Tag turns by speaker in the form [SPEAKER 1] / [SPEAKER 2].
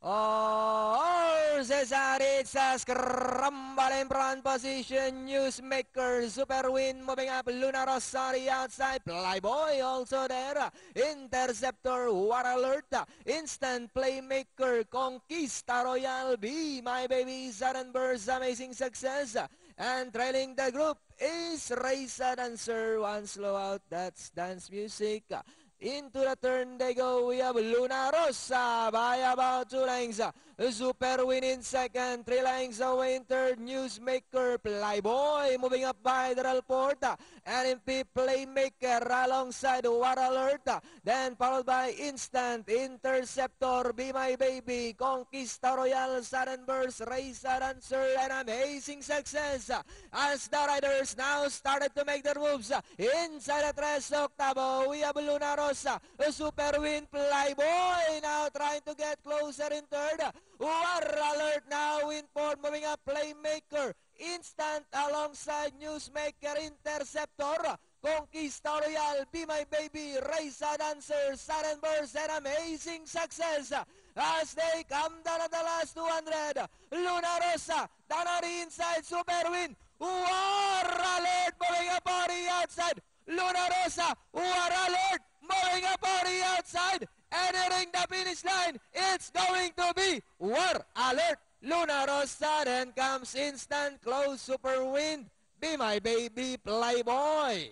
[SPEAKER 1] Oh, Cesaritas scramble in front position. Newsmaker, Super Win moving up. Luna Rosari outside. Playboy also there. Interceptor, War Alert. Instant Playmaker, Conquista Royal. Be My Baby, Sudden Burst, Amazing Success. And trailing the group is Raisa Dancer. One slow out, that's dance music. Into the turn they go. We have Luna Rosa by about 2 lengths. Super Win in second. 3 lengths away in third. Newsmaker, Playboy moving up by the Port. NMP Playmaker alongside War Alert. Then followed by Instant Interceptor, Be My Baby, Conquista Royal, Sudden Burst, Race Dancer, and Amazing Success. As the riders now started to make their moves inside the 3 octavo, we have Luna Rosa, Super Win, Playboy now trying to get closer in third. War Alert now in fourth, moving up Playmaker, Instant alongside Newsmaker, Interceptor, Conquista Royal, Be My Baby, Raisa Dancer, Sudden Burst, and Amazing Success. As they come down at the last 200, Luna Rosa, down on the inside, Super Win, War Alert, moving up on the outside, Luna Rosa, War Alert, moving up on the outside, entering the finish line, it's going to be War Alert, Luna Rosa, then comes Instant, Close, Super Win, Be My Baby, Playboy.